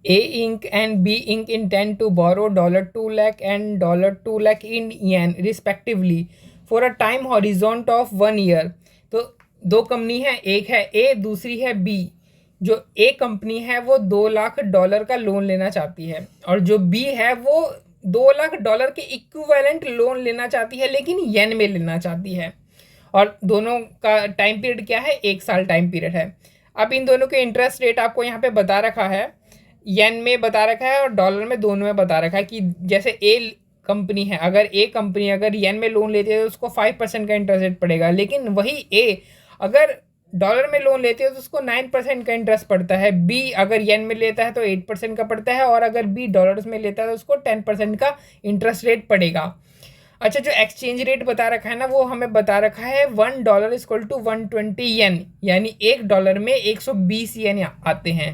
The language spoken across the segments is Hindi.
A Inc. and B Inc. intend to borrow $2 lakh and $2 lakh in yen respectively for a time horizon of 1 year। तो दो कंपनी है, एक है ए, दूसरी है बी। जो ए कंपनी है वो $2 लाख का लोन लेना चाहती है, और जो बी है वो $2 लाख के इक्विवेलेंट लोन लेना चाहती है, लेकिन येन में लेना चाहती है। और दोनों का टाइम पीरियड क्या है, 1 साल टाइम पीरियड है। अब इन दोनों के इंटरेस्ट रेट आपको यहाँ पे बता रखा है, येन में बता रखा है और डॉलर में, दोनों में बता रखा है कि जैसे ए कंपनी है, अगर ए कंपनी अगर येन में लोन लेती है तो उसको 5% का इंटरेस्ट रेट पड़ेगा, लेकिन वही ए अगर डॉलर में लोन लेते हो तो उसको 9% का इंटरेस्ट पड़ता है। बी अगर येन में लेता है तो 8% का पड़ता है, और अगर बी डॉलर्स में लेता है तो उसको 10% का इंटरेस्ट रेट पड़ेगा। अच्छा, जो एक्सचेंज रेट बता रखा है ना, वो हमें बता रखा है $1 इक्वल टू 120 येन, यानी $1 में 120 येन आते हैं।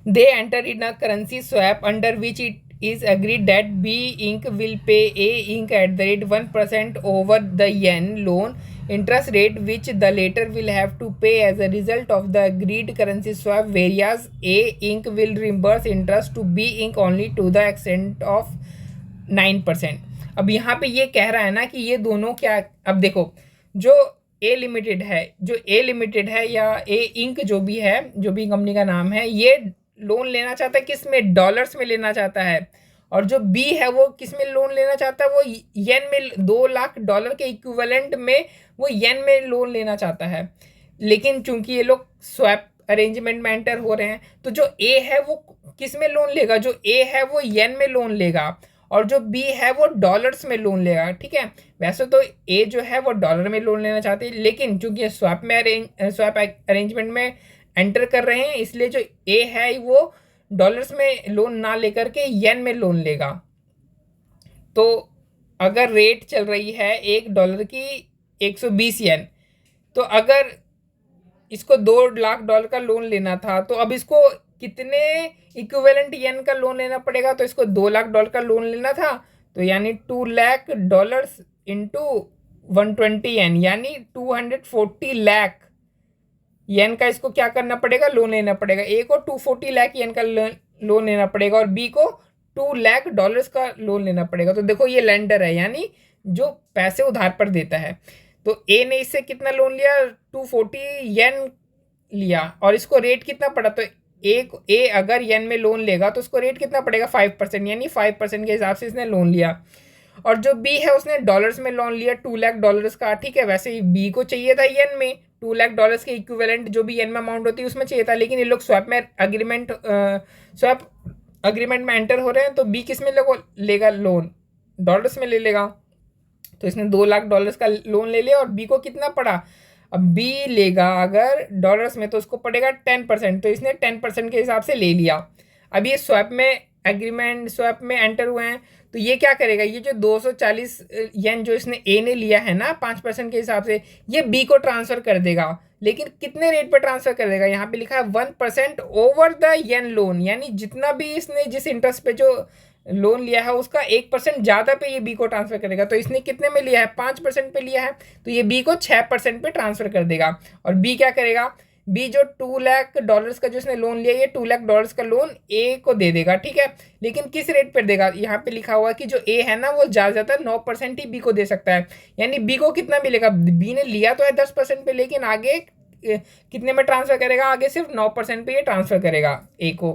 They enter in a currency swap under which it is agreed that B Inc. will pay A Inc. at the rate 1% over the yen loan interest rate which the latter will have to pay as a result of the agreed currency swap, whereas A Inc. will reimburse interest to B Inc. only to the extent of 9%। अब यहाँ पे ये कह रहा है ना कि ये दोनों क्या, अब देखो जो ए लिमिटेड है, या ए इंक जो भी है, जो भी कंपनी का नाम है, ये लोन लेना चाहता है किस में, डॉलर्स में लेना चाहता है। और जो बी है वो किस में लोन लेना चाहता है, वो येन में, $2 लाख के इक्विवेलेंट में वो येन में लोन लेना चाहता है। लेकिन चूंकि ये लोग स्वैप अरेंजमेंट में एंटर हो रहे हैं, तो जो ए है वो किस में लोन लेगा, जो ए है वो येन में लोन लेगा, और जो बी है वो डॉलर्स में लोन लेगा। ठीक है, वैसे तो ए जो है वो डॉलर में लोन लेना चाहते हैं, लेकिन चूंकि स्वैप अरेंजमेंट में एंटर कर रहे हैं, इसलिए जो ए है वो डॉलर्स में लोन ना लेकर के येन में लोन लेगा। तो अगर रेट चल रही है $1 की 120 येन, तो अगर इसको $2 लाख का लोन लेना था, तो अब इसको कितने इक्विवेलेंट येन का लोन लेना पड़ेगा, तो इसको $2 लाख का लोन लेना था, तो यानी $2 लाख इंटू 120 येन, यानी 240 लाख येन का इसको क्या करना पड़ेगा, लोन लेना पड़ेगा। ए को 240 लाख येन का लोन लेना पड़ेगा, और बी को $2 लाख का लोन लेना पड़ेगा। तो देखो ये लेंडर है, यानी जो पैसे उधार पर देता है। तो ए ने इससे कितना लोन लिया, 240 येन लिया, और इसको रेट कितना पड़ा, तो ए अगर येन में लोन लेगा तो उसको रेट कितना पड़ेगा, 5%, यानी 5% के हिसाब से इसने लोन लिया। और जो बी है उसने डॉलर्स में लोन लिया $2 लाख का। ठीक है, वैसे ही बी को चाहिए था येन में, $2 लाख के इक्विवेलेंट जो भी येन में अमाउंट होती है उसमें चाहिए था, लेकिन ये लोग स्वैप अग्रीमेंट में एंटर हो रहे हैं, तो बी किस में लेगा लोन, डॉलर्स में ले लेगा। तो इसने $2 लाख का लोन ले लिया, और बी को कितना पड़ा, अब बी लेगा अगर डॉलर्स में तो उसको पड़ेगा 10%, तो इसने 10% के हिसाब से ले लिया। अब ये स्वैप में एंटर हुए हैं, तो ये क्या करेगा, ये जो 240 येन जो इसने ए ने लिया है ना 5% के हिसाब से, ये बी को ट्रांसफर कर देगा। लेकिन कितने रेट पर ट्रांसफर कर देगा, यहाँ पे लिखा है 1% ओवर द येन लोन, यानी जितना भी इसने जिस इंटरेस्ट पे जो लोन लिया है उसका 1% ज़्यादा पे ये बी को ट्रांसफर करेगा। तो इसने कितने में लिया है, 5% पे लिया है, तो ये बी को 6% पे ट्रांसफर कर देगा। और बी क्या करेगा, बी जो $2 लाख का जो इसने लोन लिया, ये $2 लाख का लोन ए को दे देगा। ठीक है, लेकिन किस रेट पर देगा, यहाँ पे लिखा हुआ है कि जो ए है ना वो ज़्यादा 9% ही बी को दे सकता है, यानी बी को कितना मिलेगा, बी ने लिया तो है 10% पे, लेकिन आगे कितने में ट्रांसफर करेगा, आगे सिर्फ 9% पे ये ट्रांसफर करेगा ए को।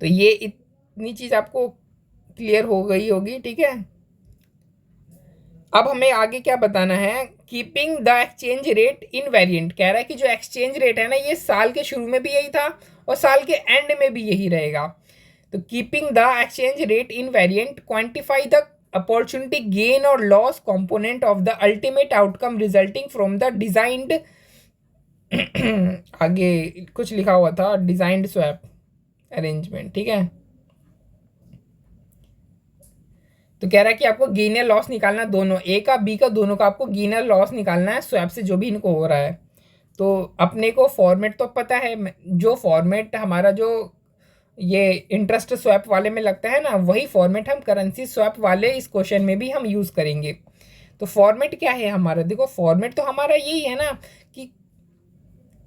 तो ये इतनी चीज़ आपको क्लियर हो गई होगी। ठीक है, अब हमें आगे क्या बताना है, keeping the exchange rate in variant. कह रहा है कि जो एक्सचेंज रेट है ना, ये साल के शुरू में भी यही था और साल के एंड में भी यही रहेगा। तो keeping the exchange rate invariant, quantify the opportunity gain और loss component of the ultimate outcome resulting from the designed आगे कुछ लिखा हुआ था, डिजाइंड स्वैप अरेंजमेंट। ठीक है, तो कह रहा है कि आपको गेन या लॉस निकालना, दोनों ए का बी का दोनों का आपको गेन या लॉस निकालना है स्वैप से, जो भी इनको हो रहा है। तो अपने को फॉर्मेट तो पता है, जो फॉर्मेट हमारा जो ये इंटरेस्ट स्वैप वाले में लगता है ना, वही फॉर्मेट हम करेंसी स्वैप वाले इस क्वेश्चन में भी हम यूज़ करेंगे। तो फॉर्मेट क्या है हमारा, देखो फॉर्मेट तो हमारा यही है ना कि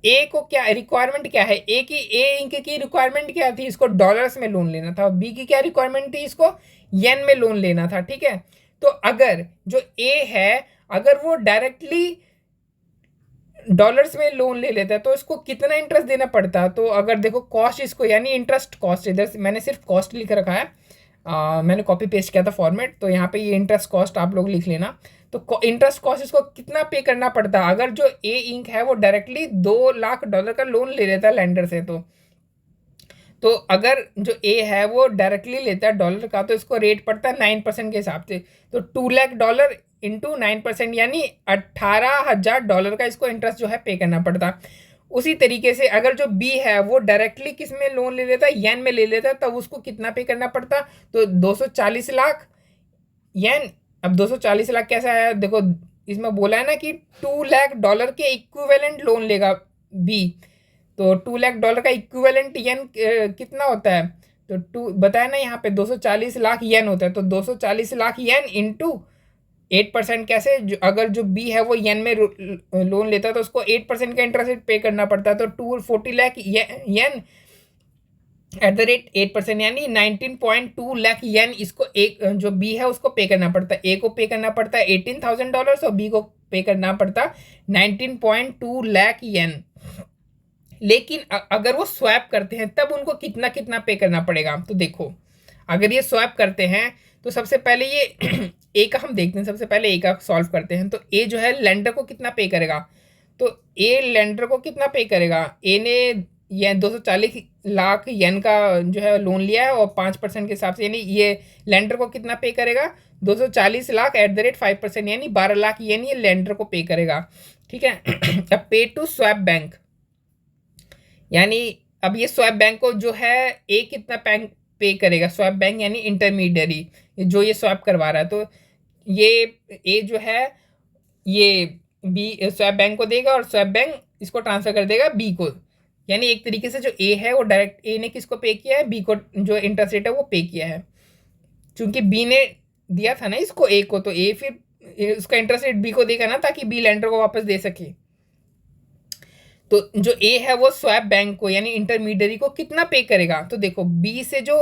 ए को क्या रिक्वायरमेंट क्या है, ए इंक की रिक्वायरमेंट क्या थी, इसको डॉलर्स में लोन लेना था। बी की क्या रिक्वायरमेंट थी, इसको येन में लोन लेना था। ठीक है, तो अगर जो ए है अगर वो डायरेक्टली डॉलर्स में लोन ले लेता है तो इसको कितना इंटरेस्ट देना पड़ता है। तो अगर देखो कॉस्ट इसको यानी इंटरेस्ट कॉस्ट, इधर मैंने सिर्फ कॉस्ट लिख रखा है, मैंने कॉपी पेस्ट किया था फॉर्मेट, तो यहाँ पे ये इंटरेस्ट कॉस्ट आप लोग लिख लेना। तो इंटरेस्ट कॉस्ट इसको कितना पे करना पड़ता है अगर जो ए इंक है वो डायरेक्टली $2 लाख का लोन ले लेता है लैंडर से। तो अगर जो ए है वो डायरेक्टली लेता है डॉलर का तो इसको रेट पड़ता है 9% के हिसाब से। तो $2 लाख इंटू 9% यानी $18,000 का इसको इंटरेस्ट जो है पे करना पड़ता। उसी तरीके से अगर जो बी है वो डायरेक्टली किस में लोन ले लेता है, येन में ले लेता है, तब उसको कितना पे करना पड़ता, तो 240 लाख येन। अब 240 लाख कैसा है, देखो इसमें बोला है ना कि $2 लाख के इक्विवेलेंट लोन लेगा बी। तो $2 लाख का इक्विवेलेंट येन कितना होता है, तो टू बताया ना यहाँ पे 240 लाख येन होता है। तो 240 लाख येन इंटू 8%, कैसे अगर जो बी है वो येन में लोन लेता है तो उसको 8% का इंटरेस्ट रेट पे करना पड़ता है। तो 240 लाख येन @8% यानी 19.2 लाख येन इसको एक जो बी है उसको पे करना पड़ता है। ए को पे करना पड़ता है $18,000 और बी को पे करना पड़ता 19.2 लाख येन। लेकिन अगर वो स्वैप करते हैं तब उनको कितना कितना पे करना पड़ेगा। तो देखो अगर ये स्वैप करते हैं तो सबसे पहले ये ए का हम देखते हैं, सबसे पहले ए का सॉल्व करते हैं। तो ए जो है लेंडर को कितना पे करेगा, तो ए लेंडर को कितना पे करेगा, ए ने ये 240 लाख येन का जो है लोन लिया है और 5% के हिसाब से, यानी ये लेंडर को कितना पे करेगा 240 लाख @5% यानी 12 लाख येन ये लेंडर को पे करेगा। ठीक है अब पे टू स्वैप बैंक, यानी अब ये स्वैप बैंक को जो है ए कितना बैंक पे करेगा, स्वैप बैंक यानी इंटरमीडियरी जो ये स्वैप करवा रहा है। तो ये ए जो है ये बी स्वैप बैंक को देगा और स्वैप बैंक इसको ट्रांसफर कर देगा बी को। यानी एक तरीके से जो ए है वो डायरेक्ट ए ने किसको पे किया है, बी को जो इंटरेस्ट रेट है वो पे किया है। क्योंकि बी ने दिया था ना इसको ए को, तो ए फिर उसका इंटरेस्ट रेट बी को देगा ना ताकि बी लेंडर को वापस दे सके। तो जो ए है वो स्वैप बैंक को यानी इंटरमीडियरी को कितना पे करेगा, तो देखो बी से जो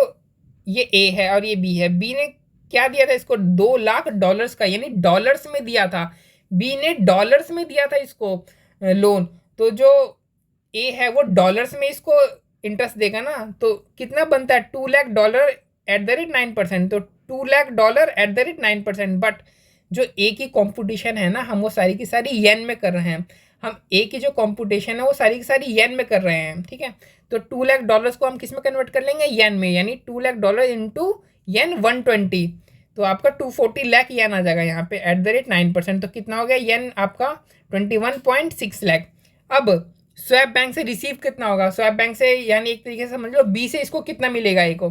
ये ए है और ये बी है, बी ने क्या दिया था इसको $2 लाख का, यानी डॉलर्स में दिया था, बी ने डॉलर्स में दिया था इसको लोन। तो जो ए है वो डॉलर्स में इसको इंटरेस्ट देगा ना, तो कितना बनता है $2 लाख @9%। तो $2 लाख @9%। बट जो ए की कॉम्पिटिशन है ना हम वो सारी की सारी येन में कर रहे हैं, हम ए की जो कॉम्पिटिशन है वो सारी की सारी येन में कर रहे हैं। ठीक है, तो $2 लाख को हम किस में कन्वर्ट कर लेंगे, येन में, यानी $2 लाख इंटू येन 120, तो आपका 240 लाख येन आ जाएगा यहाँ पे @9%। तो कितना हो गया येन आपका 21.6 लाख। अब स्वैप बैंक से रिसीव कितना होगा, स्वैप बैंक से यानी एक तरीके से समझ लो बी से इसको कितना मिलेगा ए को,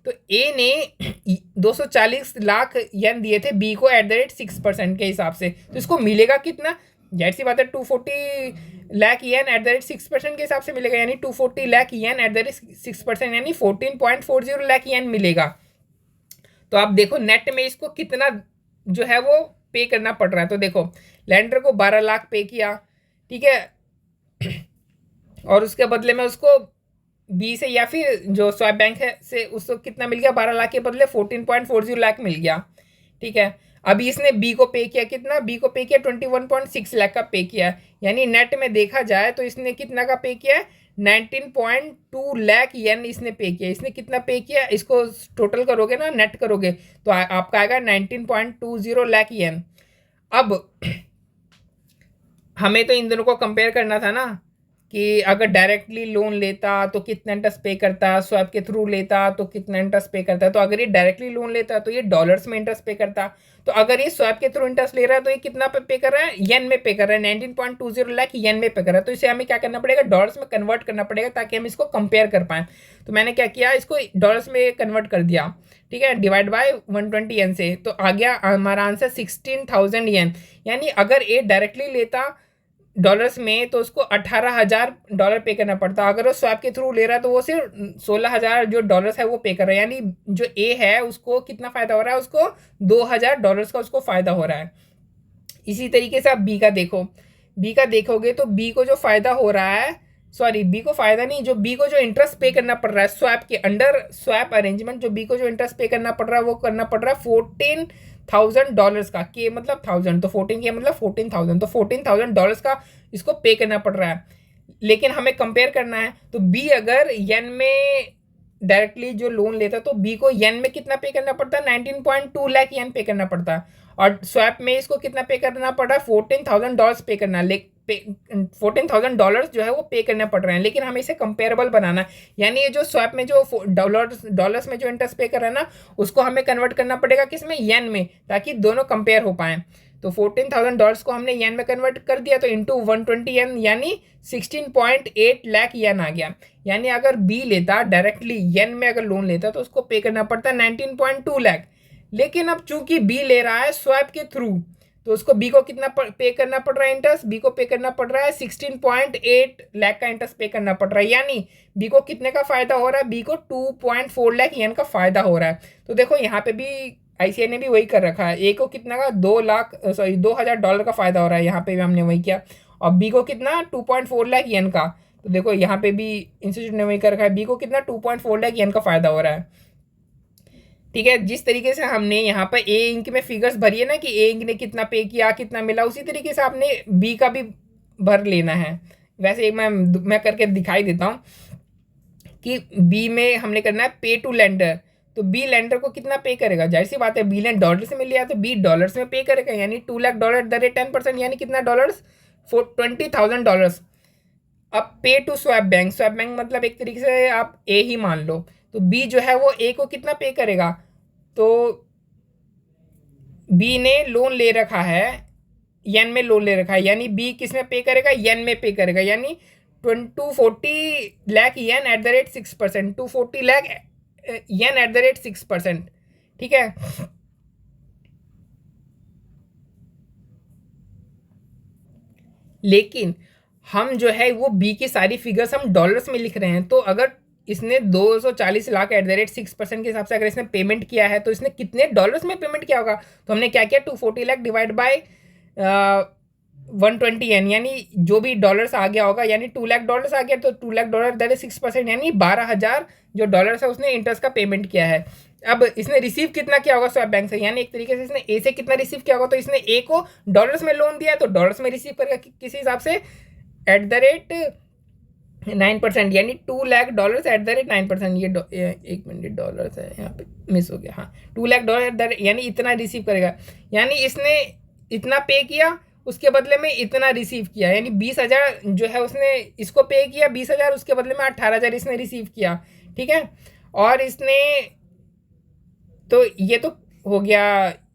तो ए ने 240 लाख येन दिए थे बी को @6% के हिसाब से, तो इसको मिलेगा कितना, जाहिर सी बात है 240 लाख येन @6% के हिसाब से मिलेगा, यानी 240 लाख येन @6% यानी 14.40 लाख येन मिलेगा। तो आप देखो नेट में इसको कितना जो है वो पे करना पड़ रहा है। तो देखो लैंडर को 12 लाख पे किया, ठीक है, और उसके बदले में उसको बी से या फिर जो स्वैप बैंक है से उसको कितना मिल गया, 12 लाख के बदले 14.40 लाख मिल गया। ठीक है, अभी इसने बी को पे किया कितना, बी को पे किया 21.6 लाख का पे किया, यानी नेट में देखा जाए तो इसने कितना का पे किया है 19.2 लाख येन इसने पे किया। इसने कितना पे किया, इसको टोटल करोगे ना नेट करोगे तो आपका आएगा 19.20 लाख येन। अब हमें तो इन दोनों को कंपेयर करना था ना कि अगर डायरेक्टली लोन लेता तो कितना इंटरेस्ट पे करता, स्वैप के थ्रू लेता तो कितना इंटरेस्ट पे करता। तो अगर ये डायरेक्टली लोन लेता तो ये डॉलर्स में इंटरेस्ट पे करता, तो अगर ये स्वैप के थ्रू इंटरेस्ट ले रहा है तो ये कितना पे कर रहा है, येन में पे कर रहा है, 19.20 लाख येन में पे कर रहा है। तो इसे हमें क्या करना पड़ेगा, डॉलर्स में कन्वर्ट करना पड़ेगा ताकि हम इसको कंपेयर कर पाएँ। तो मैंने क्या किया, इसको डॉलर्स में कन्वर्ट कर दिया, ठीक है, डिवाइड बाय 120 येन से, तो आ गया हमारा आंसर 16,000 येन। यानी अगर ये डायरेक्टली लेता डॉलर्स में तो उसको $18,000 पे करना पड़ता, अगर वो स्वैप के थ्रू ले रहा है तो वो सिर्फ 16,000 जो डॉलर्स है वो पे कर रहा है, यानी जो ए है उसको कितना फ़ायदा हो रहा है, उसको $2,000 का उसको फ़ायदा हो रहा है। इसी तरीके से आप बी का देखो, बी का देखोगे तो बी को जो फ़ायदा हो रहा है, सॉरी बी को फ़ायदा नहीं, जो बी को जो इंटरेस्ट पे करना पड़ रहा है स्वैप के अंडर, स्वैप अरेंजमेंट, जो बी को जो इंटरेस्ट पे करना पड़ रहा है वो करना पड़ रहा है $14,000 का, के मतलब 1000, तो 14 के मतलब 14,000, तो $14,000 का इसको पे करना पड़ रहा है। लेकिन हमें कंपेयर करना है, तो बी अगर येन में डायरेक्टली जो लोन लेता है तो बी को येन में कितना पे करना पड़ता है, 19.2 लाख येन पे करना पड़ता है, और स्वैप में इसको कितना पे करना पड़ रहा है, $14,000 पे करना, $14,000 जो है वो पे करना पड़ रहे हैं। लेकिन हमें इसे कंपेरेबल बनाना है, यानी ये जो स्वैप में जो डॉलर्स में जो इंटरेस्ट पे कर रहा है ना, उसको हमें कन्वर्ट करना पड़ेगा किसमें, येन में, ताकि दोनों कंपेयर हो पाए। तो $14,000 को हमने येन में कन्वर्ट कर दिया, तो इंटू 120 येन यानी 16.8 लाख येन आ गया। यानी अगर बी लेता डायरेक्टली येन में अगर लोन लेता तो उसको पे करना पड़ता 19.2 लाख। लेकिन अब चूंकि बी ले रहा है स्वैप के थ्रू, तो उसको बी को कितना पे करना पड़ रहा है इंटरेस्ट, बी को पे करना पड़ रहा है 16.8 लाख का इंटरेस्ट पे करना पड़ रहा है। यानी बी को कितने का फायदा हो रहा है, बी को 2.4 लाख येन का फायदा हो रहा है। तो देखो यहाँ पे भी आईसीआई ने भी वही कर रखा है, ए को कितना का $2,000 का फायदा हो रहा है, यहाँ पे भी हमने वही किया। और बी को कितना 2.4 लाख येन का, तो देखो यहाँ पे भी इंस्टीट्यूट ने वही कर रखा है, बी को कितना 2.4 लाख येन का फायदा हो रहा है। ठीक है, जिस तरीके से हमने यहाँ पर ए इंक में फिगर्स भरी है ना, कि ए इंक ने कितना पे किया कितना मिला, उसी तरीके से आपने बी का भी भर लेना है। वैसे मैं करके दिखाई देता हूँ कि बी में हमने करना है पे टू लेंडर, तो बी लेंडर को कितना पे करेगा, जाहिर सी बात है बी लेंड डॉलर्स में लिया तो बी डॉलर्स में पे करेगा, यानी $2 लाख दर 10%, यानी कितना डॉलर्स, $20,000। अब pay to swap bank, swap bank मतलब एक तरीके से आप ए ही मान लो, तो बी जो है वो ए को कितना पे करेगा, तो बी ने लोन ले रखा है, येन में लोन ले रखा है, यानी बी किस में पे करेगा, येन में पे करेगा, यानी 240 lakh yen at the rate 6%, 240 lakh yen at the rate 6%। ठीक है, लेकिन हम जो है वो बी की सारी फिगर्स हम डॉलर्स में लिख रहे हैं, तो अगर इसने 240 लाख एट द रेट 6% के हिसाब से अगर इसने पेमेंट किया है तो इसने कितने डॉलर्स में पेमेंट किया होगा, तो हमने क्या किया 240 लाख डिवाइड बाय 120 येन, यानी जो भी डॉलर्स आ गया होगा, यानी $2 लाख आ गया, तो $2 लाख दैट इज 6%, यानी 12,000 जो डॉलर्स है उसने इंटरेस्ट का पेमेंट किया है। अब इसने रिसीव कितना किया होगा स्वैप बैंक से, यानी एक तरीके से इसने ए से कितना रिसीव किया होगा, तो इसने ए को डॉलर्स में लोन दिया तो डॉलर्स में रिसीव करेगा किस हिसाब से, एट द रेट 9%, यानी $2 लाख एट द रेट 9%। ये एक मिनट, डॉलर्स है यहाँ पे मिस हो गया, हाँ $2 लाख यानी इतना रिसीव करेगा, यानी इसने इतना पे किया उसके बदले में इतना रिसीव किया, यानी 20,000 जो है उसने इसको पे किया 20,000, उसके बदले में 18,000 इसने रिसीव किया। ठीक है, और इसने तो ये तो हो गया,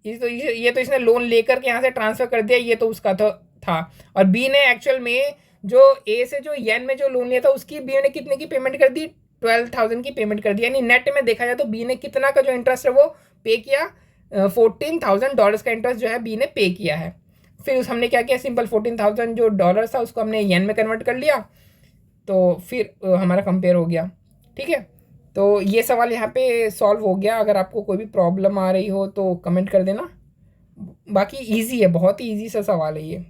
ये तो इसने लोन लेकर के यहाँ से ट्रांसफ़र कर दिया, ये तो उसका तो था। और बी ने एक्चुअल में जो ए से जो येन में जो लोन लिया था उसकी बी ने कितने की पेमेंट कर दी, 12,000 की पेमेंट कर दी, यानी नेट में देखा जाए तो बी ने कितना का जो इंटरेस्ट है वो पे किया, $14,000 का इंटरेस्ट जो है बी ने पे किया है। फिर हमने क्या किया, सिंपल 14,000 जो डॉलर था उसको हमने येन में कन्वर्ट कर लिया, तो फिर हमारा कंपेयर हो गया। ठीक है, तो ये सवाल यहाँ पे सॉल्व हो गया। अगर आपको कोई भी प्रॉब्लम आ रही हो तो कमेंट कर देना, बाकी इजी है, बहुत ही इजी सा सवाल है ये।